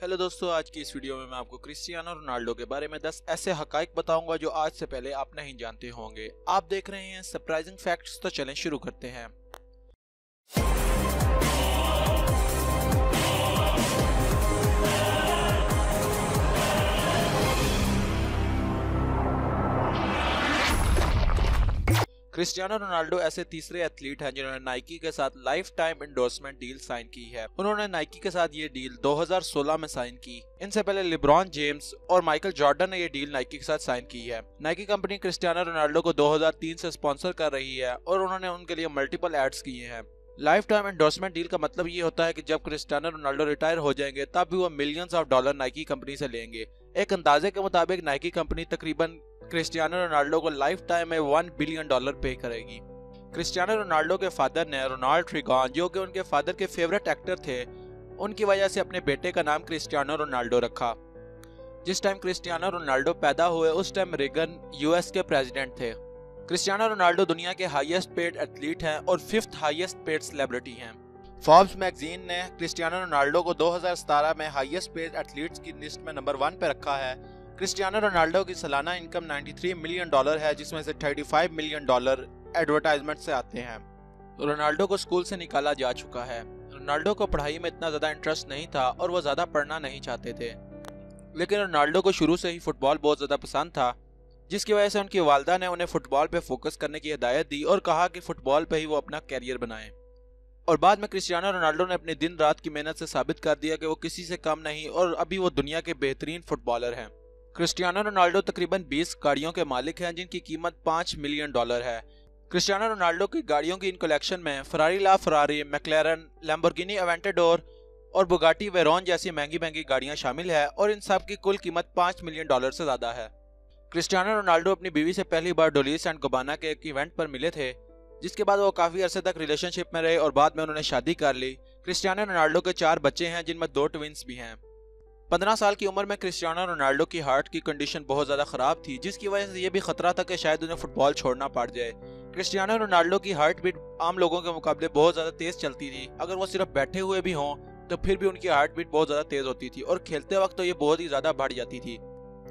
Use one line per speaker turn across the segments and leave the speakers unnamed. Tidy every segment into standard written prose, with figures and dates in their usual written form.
Hello दोस्तों, आज की इस वीडियो में मैं आपको क्रिस्टियानो रोनाल्डो के बारे में 10 ऐसे हकाइक बताऊंगा जो आज से पहले आप नहीं जानते होंगे। आप देख रहे हैं सरप्राइजिंग फैक्ट्स, तो चलें शुरू करते हैं। क्रिस्टियानो रोनाल्डो ऐसे तीसरे एथलीट हैं जिन्होंने नाइकी के साथ life time endorsement deal sign की है। उन्होंने नाइकी के साथ ये डील 2016 में साइन की। इनसे पहले लिब्रॉन जेम्स और माइकल जॉर्डन ने ये डील नाइकी के साथ साइन की है। नाइकी कंपनी क्रिस्टियानो रोनाल्डो को 2003 से स्पॉन्सर कर रही है और उन्होंने उनके लिए मल्टीपल एड्स किए हैं। लाइफ टाइम एंडोर्समेंट डील का मतलब ये होता है कि जब क्रिस्टियानो रोनाल्डो रिटायर हो जाएंगे तब भी वो millions of dollar Nike company से लेंगे। एक अंदाजे के मुताबिक नाइकी कंपनी तकरीबन क्रिस्टियानो रोनाल्डो को लाइफ टाइम में $1 बिलियन पे करेगी। क्रिस्टियानो रोनाल्डो के फादर ने रोनाल्ड रिगॉन, जो कि उनके फादर के फेवरेट एक्टर थे, उनकी वजह से अपने बेटे का नाम क्रिस्टियानो रोनाल्डो रखा। जिस टाइम क्रिस्टियानो रोनाल्डो पैदा हुए उस टाइम रिगन यूएस के प्रेसिडेंट थे। क्रिस्टियानो रोनाल्डो दुनिया के हाईएस्ट पेड एथलीट हैं और 5th हाईएस्ट पेड सेलिब्रिटी हैं। फोर्ब्स मैगजीन ने क्रिस्टियानो रोनाल्डो को 2017 में हाईएस्ट पेड एथलीट्स की लिस्ट में नंबर 1 पे रखा है। क्रिस्टियानो रोनाल्डो की सालाना इनकम $93 मिलियन है, जिसमें से $35 मिलियन एडवर्टाइजमेंट से आते हैं। रोनाल्डो को स्कूल से निकाला जा चुका है। रोनाल्डो को पढ़ाई में इतना ज़्यादा इंटरेस्ट नहीं था और वो ज़्यादा पढ़ना नहीं चाहते थे, लेकिन रोनाल्डो को शुरू से ही फुटबॉल बहुत ज़्यादा पसंद था, जिसकी वजह से उनकी वालदा ने उन्हें फुटबॉल पे फोकस करने की हिदायत दी और कहा कि फुटबॉल पे ही वो अपना कैरियर बनाएं। और बाद में क्रिस्टियानो रोनाल्डो ने अपनी दिन रात की मेहनत से साबित कर दिया कि वो किसी से कम नहीं और अभी वो दुनिया के बेहतरीन फुटबॉलर हैं। क्रिस्टियानो रोनाल्डो तकरीबन 20 गाड़ियों के मालिक हैं, जिनकी कीमत $5 मिलियन है। क्रिस्टियानो रोनाल्डो की गाड़ियों की इन कलेक्शन में फरारी, मैक्लेरन, लैम्बोर्गिनी अवेंटाडोर और बुगाटी वेरोन जैसी महंगी महंगी गाड़ियां शामिल है और इन सब की कुल कीमत $5 मिलियन से ज्यादा है। क्रिस्टियानो रोनाल्डो अपनी बीवी से पहली बार डोलिस एंड गबाना के एक इवेंट पर मिले थे, जिसके बाद वो काफी अरसे तक रिलेशनशिप में रहे और बाद में उन्होंने शादी कर ली। क्रिस्टियानो रोनाल्डो के 4 बच्चे हैं, जिनमें 2 ट्विंस भी हैं। 15 साल की उम्र में क्रिस्टियानो रोनाल्डो की हार्ट की कंडीशन बहुत ज़्यादा ख़राब थी, जिसकी वजह से ये भी खतरा था कि शायद उन्हें फुटबॉल छोड़ना पड़ जाए। क्रिस्टियानो रोनाल्डो की हार्ट बीट आम लोगों के मुकाबले बहुत ज़्यादा तेज़ चलती थी। अगर वो सिर्फ बैठे हुए भी हों तो फिर भी उनकी हार्ट बीट बहुत ज़्यादा तेज़ होती थी और खेलते वक्त तो ये बहुत ही ज़्यादा बढ़ जाती थी।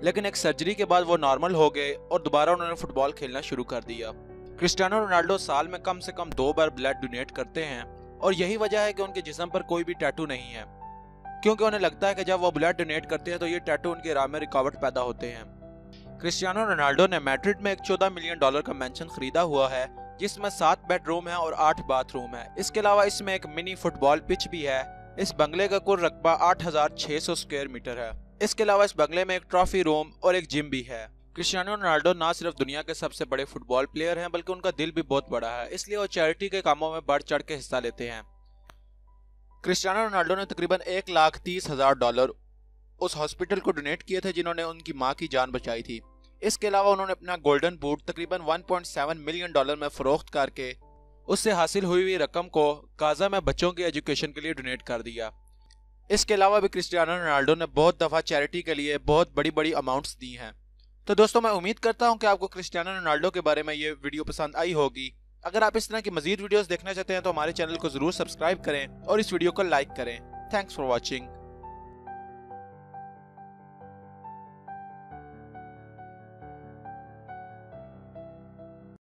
लेकिन एक सर्जरी के बाद वो नॉर्मल हो गए और दोबारा उन्होंने फुटबॉल खेलना शुरू कर दिया। क्रिस्टियानो रोनाल्डो साल में कम से कम 2 बार ब्लड डोनेट करते हैं और यही वजह है कि उनके जिस्म पर कोई भी टैटू नहीं है, क्योंकि उन्हें लगता है कि जब वो ब्लड डोनेट करते हैं तो ये टैटू उनके राह में रुकावट पैदा होते हैं। क्रिस्टियानो रोनाल्डो ने मैड्रिड में एक $14 मिलियन का मैंशन खरीदा हुआ है, जिसमें 7 बेडरूम है और 8 बाथरूम है। इसके अलावा इसमें एक मिनी फुटबॉल पिच भी है। इस बंगले का कुल रकबा 8600 स्क्वायर मीटर है। इसके अलावा इस बंगले में एक ट्रॉफी रूम और एक जिम भी है। क्रिस्टियानो रोनाल्डो ना सिर्फ दुनिया के सबसे बड़े फुटबॉल प्लेयर हैं, बल्कि उनका दिल भी बहुत बड़ा है, इसलिए वो चैरिटी के कामों में बढ़ चढ़ के हिस्सा लेते हैं। क्रिस्टियानो रोनाल्डो ने तकरीबन $1,30,000 उस हॉस्पिटल को डोनेट किए थे जिन्होंने उनकी मां की जान बचाई थी। इसके अलावा उन्होंने अपना गोल्डन बूट तकरीबन $1.7 मिलियन में फरोख्त करके उससे हासिल हुई रकम को गाजा में बच्चों की एजुकेशन के लिए डोनेट कर दिया। इसके अलावा भी क्रिस्टियानो रोनाल्डो ने बहुत दफ़ा चैरिटी के लिए बहुत बड़ी बड़ी अमाउंट्स दी हैं। तो दोस्तों, मैं उम्मीद करता हूं कि आपको क्रिस्टियानो रोनाल्डो के बारे में ये वीडियो पसंद आई होगी। अगर आप इस तरह की मजीद वीडियोस देखना चाहते हैं तो हमारे चैनल को जरूर सब्सक्राइब करें और इस वीडियो को लाइक करें। Thanks for watching.